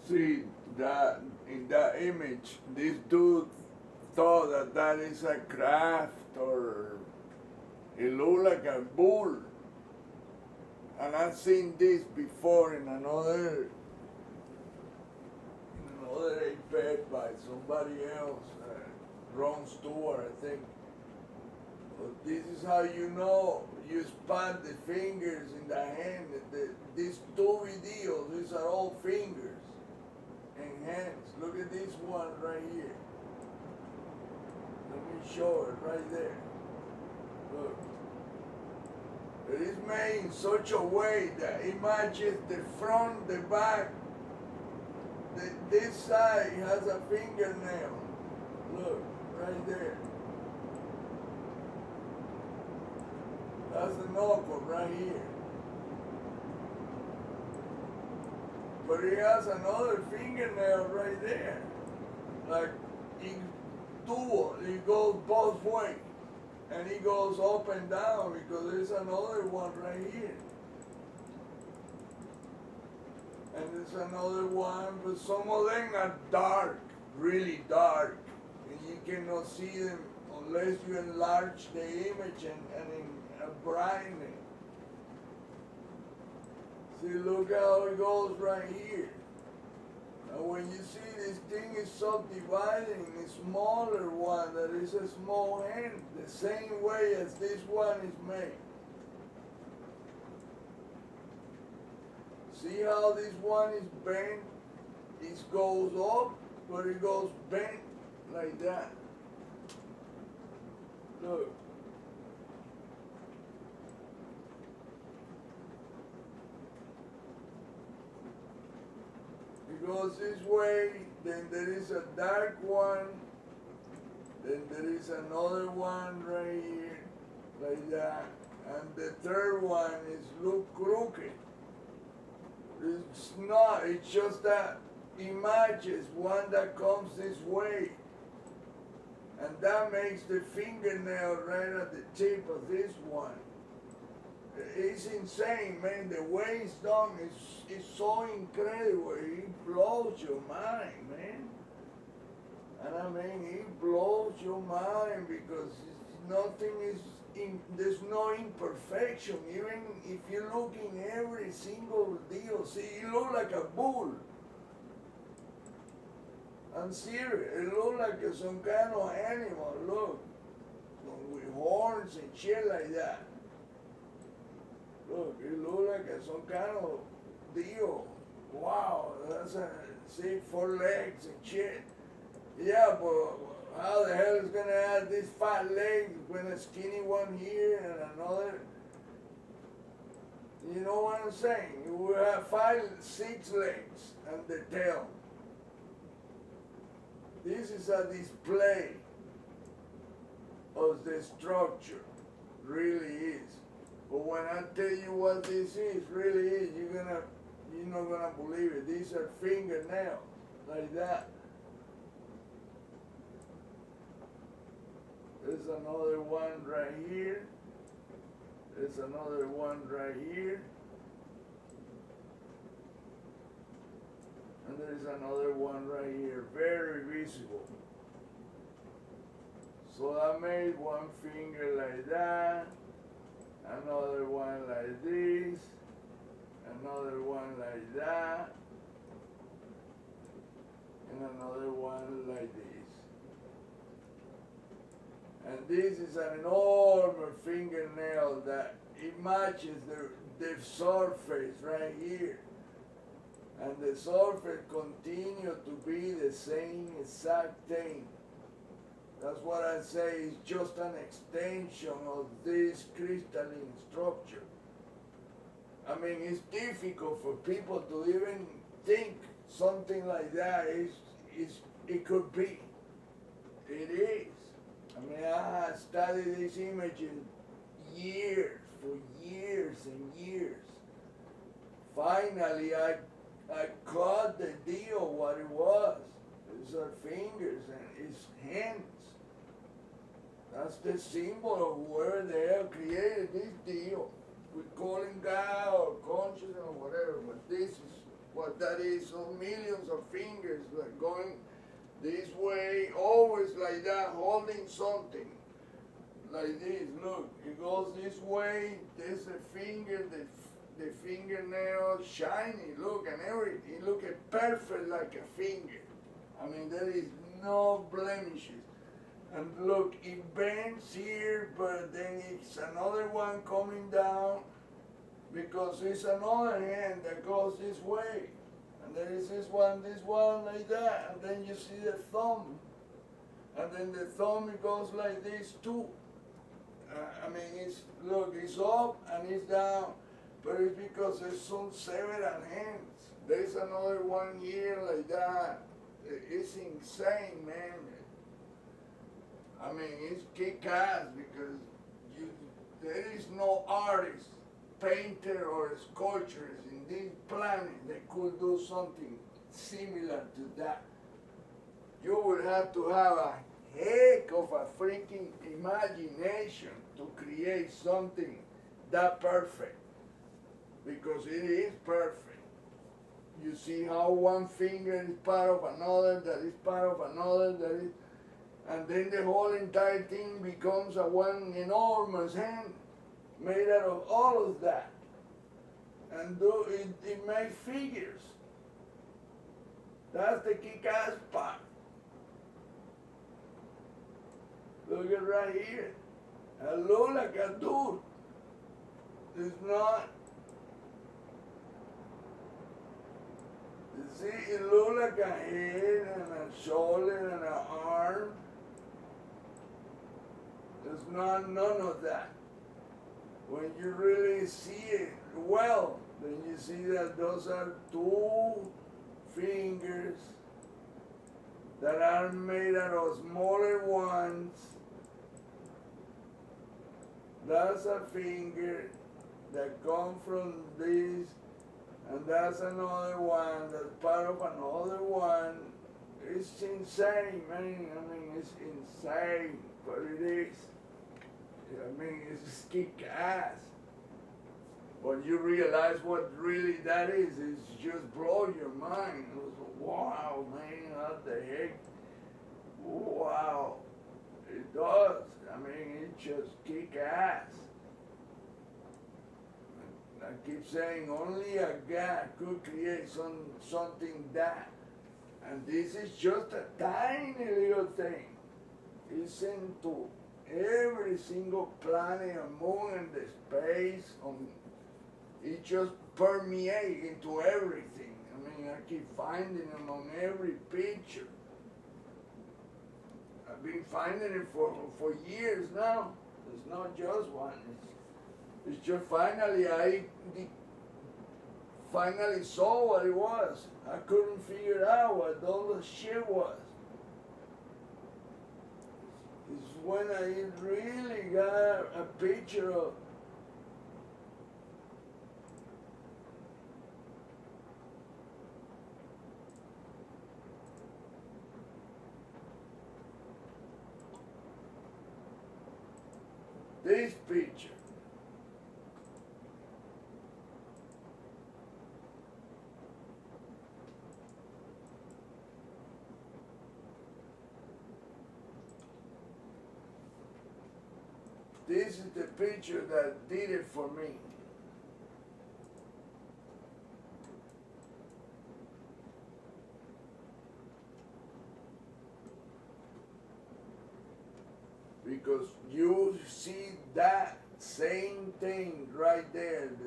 See that in that image, this dude thought that that is a craft or it looked like a bull. And I've seen this before in another iPad by somebody else, Ron Stewart, I think. But this is how you know. You span the fingers in the hand. These two videos, these are all fingers and hands. Look at this one right here. Let me show it right there. Look. It is made in such a way that it matches the front, the back. This side has a fingernail. Look, right there. That's the knuckle right here. But it has another fingernail right there. Like, it goes both ways. And it goes up and down because there's another one right here. And there's another one, but some of them are dark, really dark. And you cannot see them unless you enlarge the image and brighten it. See, look how it goes right here. And when you see this thing is subdividing a smaller one that is a small hand, the same way as this one is made. See how this one is bent? It goes up, but it goes bent like that. Look. It goes this way, then there is a dark one, then there is another one right here, like that, and the third one is look crooked. It's not, it's just that it matches one that comes this way, and that makes the fingernail right at the tip of this one. It's insane, man. The way it's done is so incredible. It blows your mind, man. And I mean, it blows your mind because nothing is, there's no imperfection. Even if you look in every single deal, see, it looks like a bull. I'm serious. It looks like some kind of animal, look. With horns and shit like that. Look, it looks like some kind of deal. Wow, that's see, 4 legs and shit. Yeah, but how the hell is gonna have these 5 legs when a skinny one here and another? You know what I'm saying? You will have 5, 6 legs and the tail. This is a display of the structure, really is. But when I tell you what this is, really is, you're not gonna believe it. These are fingernails, like that. There's another one right here. There's another one right here. And there's another one right here, very visible. So I made one finger like that. Another one like this, another one like that, and another one like this. And this is an enormous fingernail that it matches the surface right here. And the surface continues to be the same exact thing. That's what I say is just an extension of this crystalline structure. I mean, it's difficult for people to even think something like that it could be. It is. I mean, I have studied these images for years and years. Finally, I caught the deal what it was. These are fingers and it's hands. That's the symbol of where they have created this deal. We call him God or consciousness or whatever, but this is what that is. So millions of fingers like going this way, always like that, holding something. Like this, look, it goes this way, there's a finger, the fingernail shiny, look, and everything, it look perfect like a finger. I mean, there is no blemishes. And look, it bends here, but then it's another one coming down, because it's another hand that goes this way. And there is this one like that, and then you see the thumb. And then the thumb, it goes like this too. I mean, look, it's up and it's down, but it's because there's some several hands. There's another one here like that. It's insane, man. I mean, it's kick-ass because there is no artist, painter, or sculptors in this planet that could do something similar to that. You would have to have a heck of a freaking imagination to create something that perfect, because it is perfect. You see how one finger is part of another, that is part of another, that is, and then the whole entire thing becomes a one enormous hand made out of all of that. And it makes figures. That's the kick-ass part. Look at right here. I look like a dude. It's not. You see, it look like a head and a shoulder and an arm. There's not none of that. When you really see it well, then you see that those are two fingers that are made out of smaller ones. That's a finger that comes from this, and that's another one that's part of another one. It's insane, man. I mean, it's insane, but it is. I mean, it's kick-ass. But you realize what really that is, it's just blow your mind. It was, wow, man, what the heck? Wow. It does. I mean, it just kick-ass. I keep saying only a God could create something that. And this is just a tiny little thing. It's into every single planet and moon and the space. It just permeates into everything. I mean, I keep finding them on every picture. I've been finding it for years now. It's not just one. It's just finally, I finally saw what it was. I couldn't figure out what all the shit was. It's when I really got a picture of this picture. This is the picture that did it for me. Because you see that same thing right there, and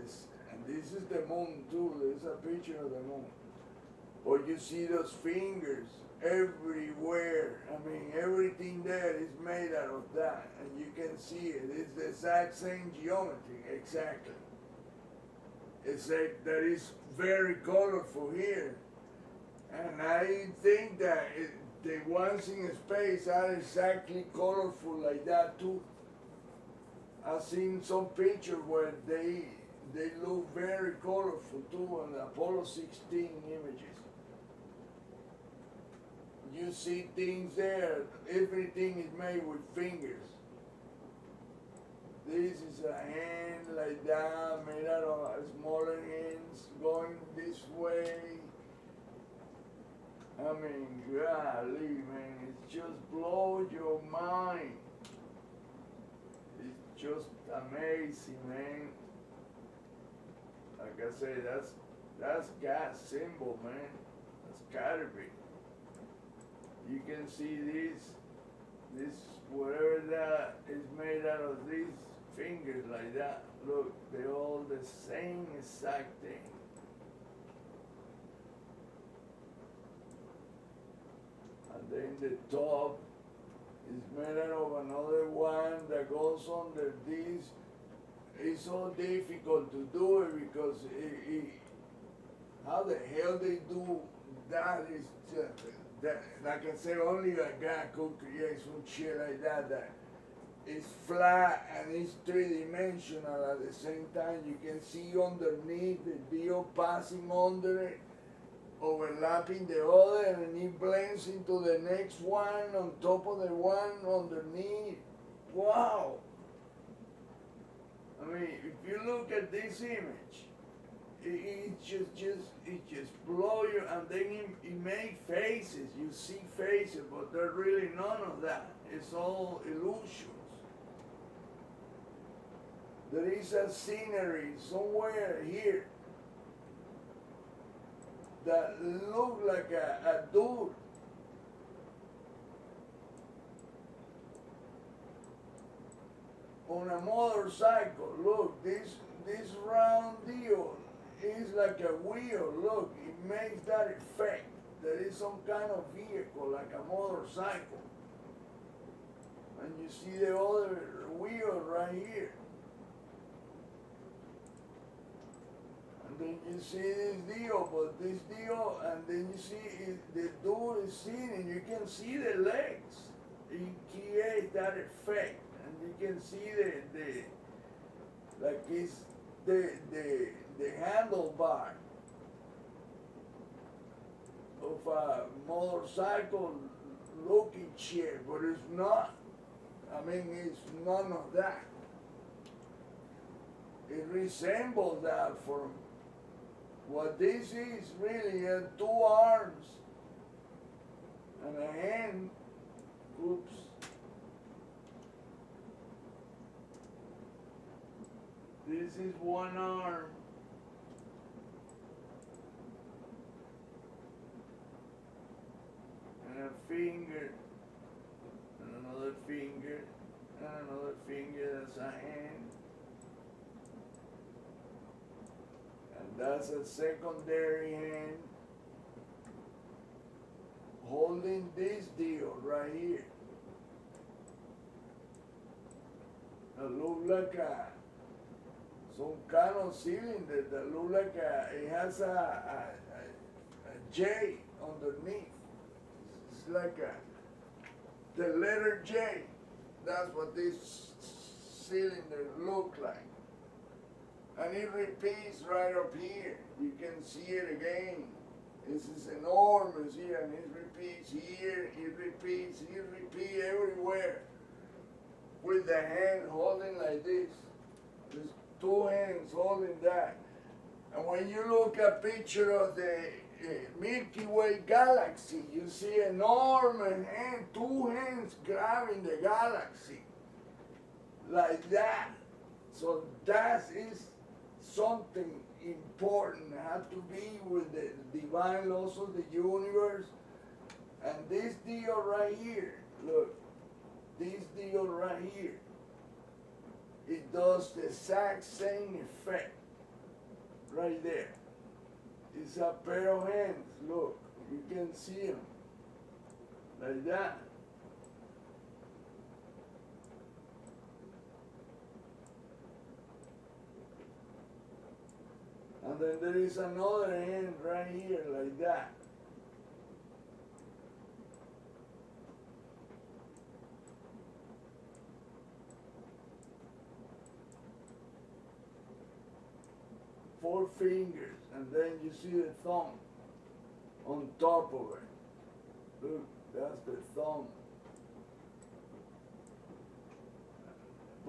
this is the moon too, there's a picture of the moon. But you see those fingers everywhere. I mean, everything there is made out of that, and you can see it. It's the exact same geometry, exactly. Except that it's very colorful here. And I think that the ones in space are exactly colorful like that too. I've seen some pictures where they look very colorful too on the Apollo 16 images. You see things there, everything is made with fingers. This is a hand like that, made out of smaller hands going this way. I mean, golly, man, it just blows your mind. It's just amazing, man. Like I say, that's gas symbol, man. That's gotta be. You can see this whatever that is made out of these fingers like that. Look, they're all the same exact thing. And then the top is made out of another one that goes under this. It's so difficult to do it because how the hell they do that is just, that, like I say, only a guy could create some shit like that that is flat and it's three-dimensional at the same time. You can see underneath the deal passing under it, overlapping the other, and it blends into the next one on top of the one underneath. Wow! I mean, if you look at this image, it just blow you, and then it make faces. You see faces, but there's really none of that. It's all illusions. There is a scenery somewhere here that look like a dude. On a motorcycle. Look, this round deal is like a wheel. Look, it makes that effect. There is some kind of vehicle, like a motorcycle. And you see the other wheel right here. And then you see this deal, but this deal, and then you see the dude is seen, and you can see the legs. It creates that effect. And you can see like it's the handlebar of a motorcycle looking shit, but it's not. I mean, it's none of that. It resembles that from what this is really two arms and a hand. Oops. This is one arm. And a finger. And another finger. And another finger. That's a hand. And that's a secondary hand. Holding this deal right here. It looks like some kind of cylinder that look like it has a J underneath. It's like the letter J. That's what this cylinder look like. And it repeats right up here. You can see it again. This is enormous here, and it repeats here, it repeats everywhere. With the hand holding like this. There's two hands holding that. And when you look at a picture of the Milky Way galaxy, you see enormous hand, two hands grabbing the galaxy. Like that. So that is something important. It has to be with the divine laws of the universe. And this deal right here, look, this deal right here, it does the exact same effect right there. It's a pair of hands, look, you can see them, like that. And then there is another hand right here, like that. Four fingers, and then you see the thumb on top of it. Look, that's the thumb.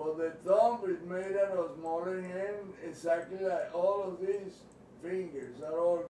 But the thumb is made out of smaller hand, exactly like all of these fingers are all